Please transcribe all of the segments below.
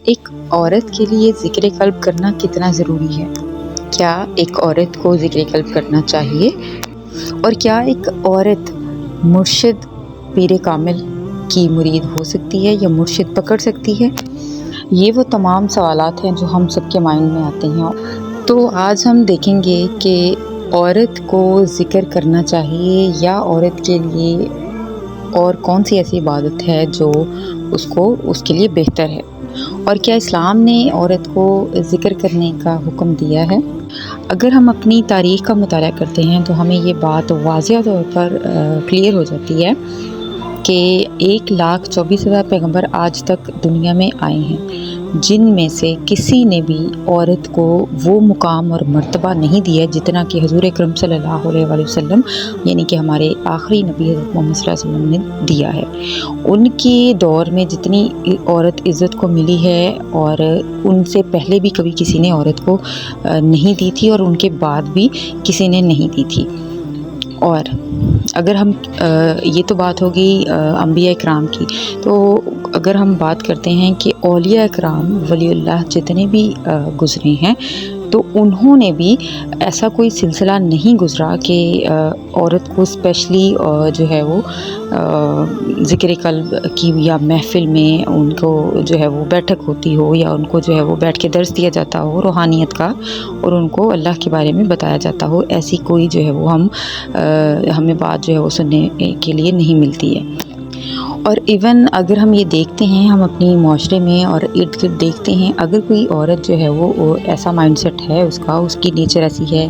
ایک عورت کے لیے ذکر قلب کرنا کتنا ضروری ہے؟ کیا ایک عورت کو ذکر قلب کرنا چاہیے؟ اور کیا ایک عورت مرشد پیر کامل کی مرید ہو سکتی ہے یا مرشد پکڑ سکتی ہے؟ یہ وہ تمام سوالات ہیں جو ہم سب کے مائنڈ میں آتے ہیں۔ تو آج ہم دیکھیں گے کہ عورت کو ذکر کرنا چاہیے یا عورت کے لیے اور کون سی ایسی عبادت ہے جو اس کے لیے بہتر ہے، اور کیا اسلام نے عورت کو ذکر کرنے کا حکم دیا ہے؟ اگر ہم اپنی تاریخ کا مطالعہ کرتے ہیں تو ہمیں یہ بات واضح طور پر کلیئر ہو جاتی ہے کہ 1,24,000 پیغمبر آج تک دنیا میں آئے ہیں، جن میں سے کسی نے بھی عورت کو وہ مقام اور مرتبہ نہیں دیا جتنا کہ حضور اکرم صلی اللہ علیہ وآلہ وسلم یعنی کہ ہمارے آخری نبی حضرت محمد صلی اللہ علیہ وسلم نے دیا ہے۔ ان کے دور میں جتنی عورت عزت کو ملی ہے، اور ان سے پہلے بھی کبھی کسی نے عورت کو نہیں دی تھی، اور ان کے بعد بھی کسی نے نہیں دی تھی۔ اور اگر ہم یہ تو بات ہوگی انبیاء اکرام کی، تو اگر ہم بات کرتے ہیں کہ اولیاء اکرام ولی اللہ جتنے بھی گزرے ہیں، تو انہوں نے بھی ایسا کوئی سلسلہ نہیں گزرا کہ عورت کو اسپیشلی جو ہے وہ ذکر قلب کی یا محفل میں ان کو جو ہے وہ بیٹھک ہوتی ہو، یا ان کو جو ہے وہ بیٹھ کے درس دیا جاتا ہو روحانیت کا، اور ان کو اللہ کے بارے میں بتایا جاتا ہو۔ ایسی کوئی جو ہے وہ ہمیں بات جو ہے وہ سننے کے لیے نہیں ملتی ہے۔ اور ایون اگر ہم یہ دیکھتے ہیں، ہم اپنی معاشرے میں اور ارد گرد دیکھتے ہیں، اگر کوئی عورت جو ہے وہ ایسا مائنڈ سیٹ ہے اس کی نیچر ایسی ہے،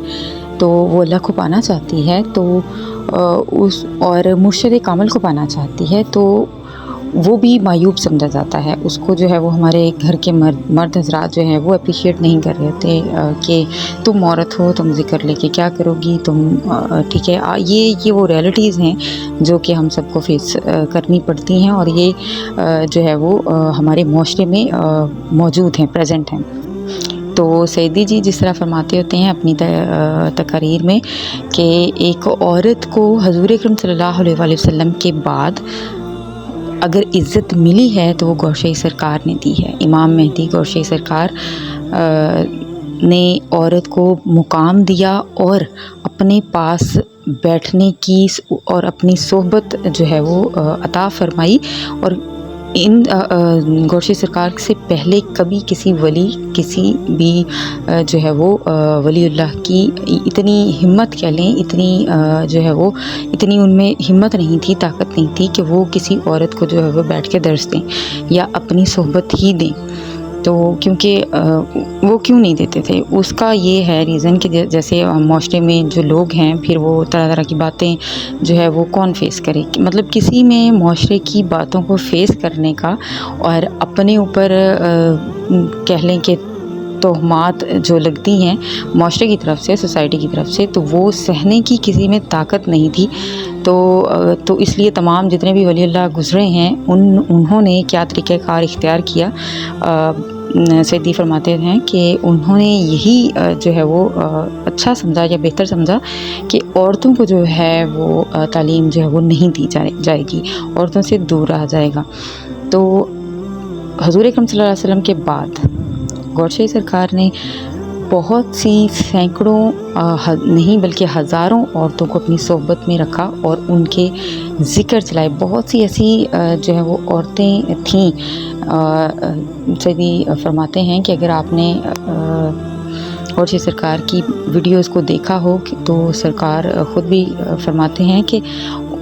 تو وہ اللہ کو پانا چاہتی ہے، تو اور مرشد کامل کو پانا چاہتی ہے، تو وہ بھی معیوب سمجھا جاتا ہے۔ اس کو جو ہے وہ ہمارے گھر کے مرد حضرات جو ہیں وہ اپریشیٹ نہیں کر رہے ہوتے کہ تم عورت ہو، تم ذکر لے کے کیا کرو گی، تم ٹھیک ہے۔ یہ وہ ریئلٹیز ہیں جو کہ ہم سب کو فیس کرنی پڑتی ہیں، اور یہ جو ہے وہ ہمارے معاشرے میں موجود ہیں، پریزنٹ ہیں۔ تو سیدی جی جس طرح فرماتے ہوتے ہیں اپنی تقاریر میں کہ ایک عورت کو حضور اکرم صلی اللہ علیہ وآلہ وسلم کے بعد اگر عزت ملی ہے تو وہ گوشہ سرکار نے دی ہے۔ امام مہدی گوشہ سرکار نے عورت کو مقام دیا، اور اپنے پاس بیٹھنے کی اور اپنی صحبت جو ہے وہ عطا فرمائی۔ اور ان گوشہ سرکار سے پہلے کبھی کسی بھی جو ہے وہ ولی اللہ کی اتنی ہمت کہہ لیں، جو ہے وہ اتنی ان میں ہمت نہیں تھی، طاقت نہیں تھی کہ وہ کسی عورت کو جو ہے وہ بیٹھ کے درس دیں یا اپنی صحبت ہی دیں۔ تو کیونکہ وہ کیوں نہیں دیتے تھے، اس کا یہ ہے ریزن کہ جیسے معاشرے میں جو لوگ ہیں، پھر وہ طرح طرح کی باتیں جو ہے وہ کون فیس کرے، مطلب کسی میں معاشرے کی باتوں کو فیس کرنے کا اور اپنے اوپر کہہ لیں کہ تہمات جو لگتی ہیں معاشرے کی طرف سے، سوسائٹی کی طرف سے، تو وہ سہنے کی کسی میں طاقت نہیں تھی۔ تو اس لیے تمام جتنے بھی ولی اللہ گزرے ہیں انہوں نے کیا طریقہ کار اختیار کیا، سیدی فرماتے ہیں کہ انہوں نے یہی جو ہے وہ اچھا سمجھا یا بہتر سمجھا کہ عورتوں کو جو ہے وہ تعلیم جو ہے وہ نہیں دی جائے گی، عورتوں سے دور رہا جائے گا۔ تو حضور اکرم صلی اللہ علیہ وسلم کے بعد گوشہ سرکار نے بہت سی سینکڑوں نہیں بلکہ ہزاروں عورتوں کو اپنی صحبت میں رکھا اور ان کے ذکر چلائے۔ بہت سی ایسی جو ہے وہ عورتیں تھیں، سیدی فرماتے ہیں کہ اگر آپ نے گوشہ سرکار کی ویڈیوز کو دیکھا ہو تو سرکار خود بھی فرماتے ہیں کہ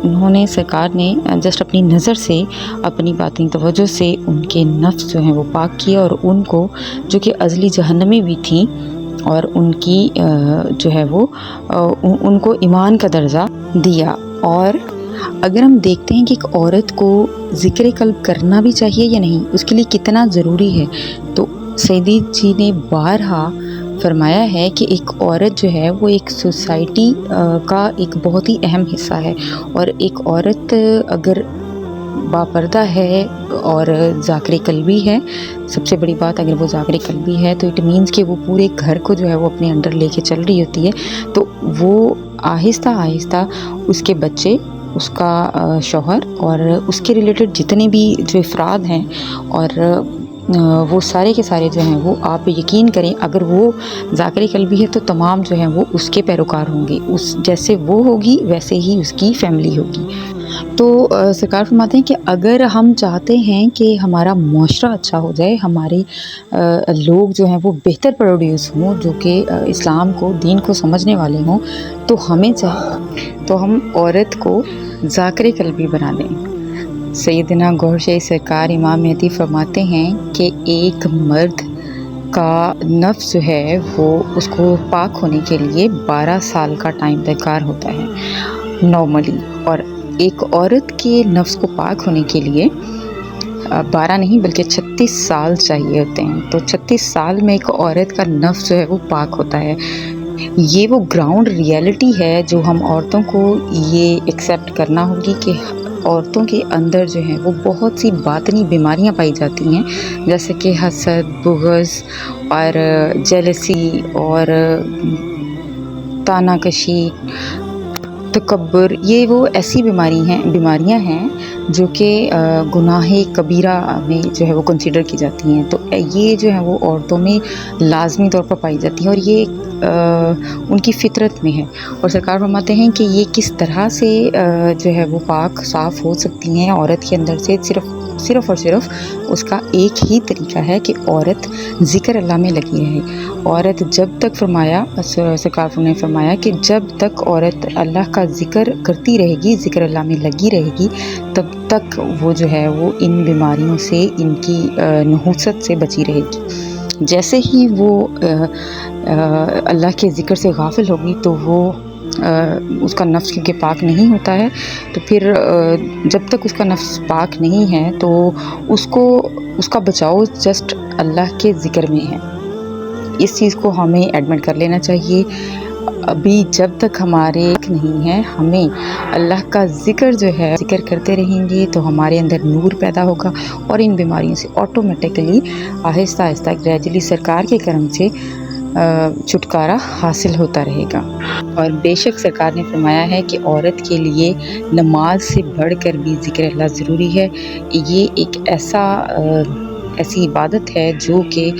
انہوں نے سرکار نے جسٹ اپنی نظر سے، اپنی باطنی توجہ سے ان کے نفس جو ہیں وہ پاک کیا، اور ان کو جو کہ ازلی جہنمی بھی تھیں، اور ان کی جو ہے وہ ان کو ایمان کا درجہ دیا۔ اور اگر ہم دیکھتے ہیں کہ ایک عورت کو ذکر قلب کرنا بھی چاہیے یا نہیں، اس کے لیے کتنا ضروری ہے، تو سیدی جی نے بارہا فرمایا ہے کہ ایک عورت جو ہے وہ ایک سوسائٹی کا ایک بہت ہی اہم حصہ ہے، اور ایک عورت اگر باپردہ ہے اور ذاکر قلبی ہے، سب سے بڑی بات اگر وہ ذاکر قلبی ہے تو اٹ مینس کہ وہ پورے گھر کو جو ہے وہ اپنے انڈر لے کے چل رہی ہوتی ہے، تو وہ آہستہ آہستہ اس کے بچے، اس کا شوہر اور اس کے ریلیٹڈ جتنے بھی جو افراد ہیں اور وہ سارے کے سارے جو ہیں وہ آپ یقین کریں اگر وہ ذاکر قلبی ہے تو تمام جو ہیں وہ اس کے پیروکار ہوں گے، اس جیسے وہ ہوگی ویسے ہی اس کی فیملی ہوگی۔ تو سرکار فرماتے ہیں کہ اگر ہم چاہتے ہیں کہ ہمارا معاشرہ اچھا ہو جائے، ہمارے لوگ جو ہیں وہ بہتر پروڈیوس ہوں، جو کہ اسلام کو، دین کو سمجھنے والے ہوں، تو ہمیں تو ہم عورت کو ذاکر قلبی بنا دیں۔ سیدنا گوھر شاہی سرکار امام مہدی فرماتے ہیں کہ ایک مرد کا نفس جو ہے وہ اس کو پاک ہونے کے لیے 12 سال کا ٹائم درکار ہوتا ہے نارملی، اور ایک عورت کے نفس کو پاک ہونے کے لیے 12 نہیں بلکہ 36 سال چاہیے ہوتے ہیں۔ تو 36 سال میں ایک عورت کا نفس جو ہے وہ پاک ہوتا ہے۔ یہ وہ گراؤنڈ ریئلٹی ہے جو ہم عورتوں کو یہ ایکسیپٹ کرنا ہوگی کہ عورتوں کے اندر جو ہے وہ بہت سی باطنی بیماریاں پائی جاتی ہیں، جیسے کہ حسد، بغض اور جیلسی اور تانا کشی، تکبر، یہ وہ ایسی بیماریاں ہیں جو کہ گناہ کبیرہ میں جو ہے وہ کنسیڈر کی جاتی ہیں۔ تو یہ جو ہے وہ عورتوں میں لازمی طور پر پائی جاتی ہیں اور یہ ان کی فطرت میں ہے۔ اور سرکار فرماتے ہیں کہ یہ کس طرح سے جو ہے وہ پاک صاف ہو سکتی ہیں عورت کے اندر سے، صرف اور صرف اس کا ایک ہی طریقہ ہے کہ عورت ذکر اللہ میں لگی رہے۔ عورت جب تک سرکار نے فرمایا کہ جب تک عورت اللہ کا ذکر کرتی رہے گی، ذکر اللہ میں لگی رہے گی، تب تک وہ جو ہے وہ ان بیماریوں سے، ان کی نحوست سے بچی رہے گی۔ جیسے ہی وہ اللہ کے ذکر سے غافل ہوگی تو وہ اس کا نفس کیونکہ پاک نہیں ہوتا ہے، تو پھر جب تک اس کا نفس پاک نہیں ہے تو اس کا بچاؤ جسٹ اللہ کے ذکر میں ہے۔ اس چیز کو ہمیں ایڈمٹ کر لینا چاہیے۔ ابھی جب تک ہمارے نہیں ہے، ہمیں اللہ کا ذکر جو ہے ذکر کرتے رہیں گے تو ہمارے اندر نور پیدا ہوگا اور ان بیماریوں سے آٹومیٹکلی آہستہ آہستہ گریجولی سرکار کے کرم سے چھٹکارا حاصل ہوتا رہے گا۔ اور بے شک سرکار نے فرمایا ہے کہ عورت کے لیے نماز سے بڑھ کر بھی ذکر اللہ ضروری ہے۔ یہ ایک ایسی عبادت ہے جو کہ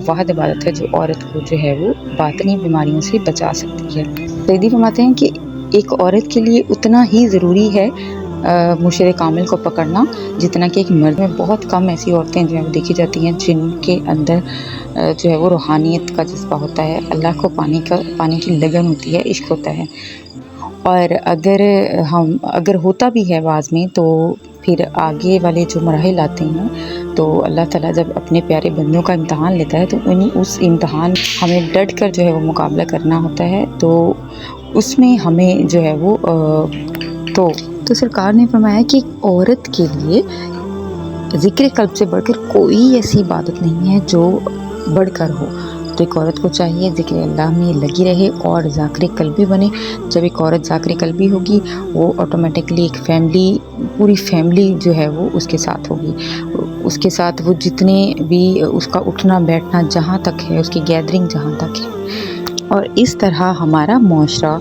واحد عبادت ہے جو عورت کو جو ہے وہ باطنی بیماریوں سے بچا سکتی ہے۔ سیدی فرماتے ہیں کہ ایک عورت کے لیے اتنا ہی ضروری ہے مرشد کامل کو پکڑنا جتنا کہ ایک مرد میں۔ بہت کم ایسی عورتیں جو ہیں وہ دیکھی جاتی ہیں جن کے اندر جو ہے وہ روحانیت کا جذبہ ہوتا ہے، اللہ کو پانے کی لگن ہوتی ہے، عشق ہوتا ہے۔ اور اگر ہوتا بھی ہے بعض میں تو پھر آگے والے جو مراحل آتے ہیں تو اللہ تعالیٰ جب اپنے پیارے بندوں کا امتحان لیتا ہے تو اس امتحان ہمیں ڈٹ کر جو ہے وہ مقابلہ کرنا ہوتا ہے، تو اس میں ہمیں جو ہے وہ تو سرکار نے فرمایا کہ ایک عورت کے لیے ذکر قلب سے بڑھ کر کوئی ایسی عبادت نہیں ہے جو بڑھ کر ہو۔ تو ایک عورت کو چاہیے ذکر اللہ میں لگی رہے اور ذاکر قلبی بنے۔ جب ایک عورت ذاکر قلبی ہوگی وہ آٹومیٹکلی ایک پوری فیملی جو ہے وہ اس کے ساتھ ہوگی، اس کے ساتھ وہ جتنے بھی اس کا اٹھنا بیٹھنا جہاں تک ہے، اس کی گیدرنگ جہاں تک ہے، اور اس طرح ہمارا معاشرہ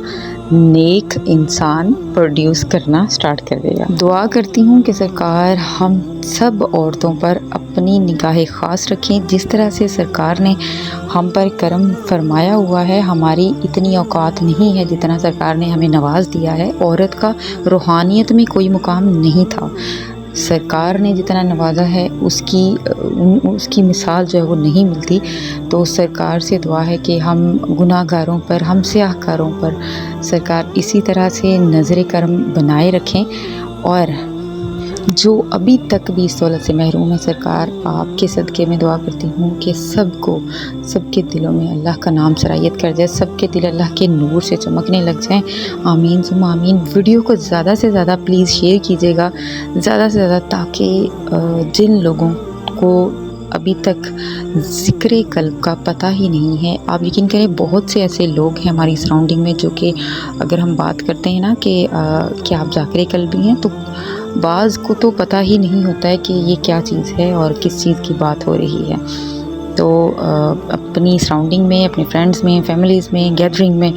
نیک انسان پروڈیوس کرنا سٹارٹ کر دے گا۔ دعا کرتی ہوں کہ سرکار ہم سب عورتوں پر اپنی نگاہ خاص رکھیں، جس طرح سے سرکار نے ہم پر کرم فرمایا ہوا ہے۔ ہماری اتنی اوقات نہیں ہے جتنا سرکار نے ہمیں نواز دیا ہے۔ عورت کا روحانیت میں کوئی مقام نہیں تھا، سرکار نے جتنا نوازا ہے اس کی مثال جو ہے وہ نہیں ملتی۔ تو سرکار سے دعا ہے کہ ہم گناہ گاروں پر، ہم سیاہ کاروں پر سرکار اسی طرح سے نظر کرم بنائے رکھیں، اور جو ابھی تک بھی اس دولت سے محروم ہے سرکار آپ کے صدقے میں دعا کرتی ہوں کہ سب کے دلوں میں اللہ کا نام سرایت کر جائے، سب کے دل اللہ کے نور سے چمکنے لگ جائیں۔ آمین ثم آمین۔ ویڈیو کو زیادہ سے زیادہ پلیز شیئر کیجیے گا، زیادہ سے زیادہ، تاکہ جن لوگوں کو ابھی تک ذکر قلب کا پتہ ہی نہیں ہے، آپ یقین کریں بہت سے ایسے لوگ ہیں ہماری سراؤنڈنگ میں جو کہ اگر ہم بات کرتے ہیں نا کہ کیا آپ ذاکر قلبی ہیں، تو بعض کو تو پتہ ہی نہیں ہوتا ہے کہ یہ کیا چیز ہے اور کس چیز کی بات ہو رہی ہے۔ تو اپنی سراؤنڈنگ میں، اپنے فرینڈز میں، فیملیز میں، گیدرنگ میں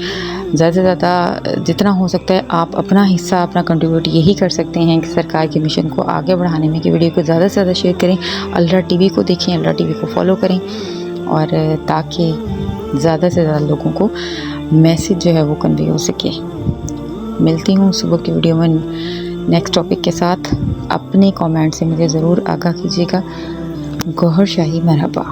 زیادہ سے زیادہ جتنا ہو سکتا ہے آپ اپنا حصہ اپنا کنٹریبیوٹ یہی کر سکتے ہیں کہ سرکار کے مشن کو آگے بڑھانے میں، کہ ویڈیو کو زیادہ سے زیادہ شیئر کریں، الرا ٹی وی کو دیکھیں، الرا ٹی وی کو فالو کریں، اور تاکہ زیادہ سے زیادہ لوگوں کو میسج جو ہے وہ کنوے ہو سکے۔ ملتی ہوں صبح کی ویڈیو میں نیکسٹ ٹاپک کے ساتھ۔ اپنے کامنٹ سے مجھے ضرور آگاہ کیجیے گا۔ گوہر شاہی مرحبا۔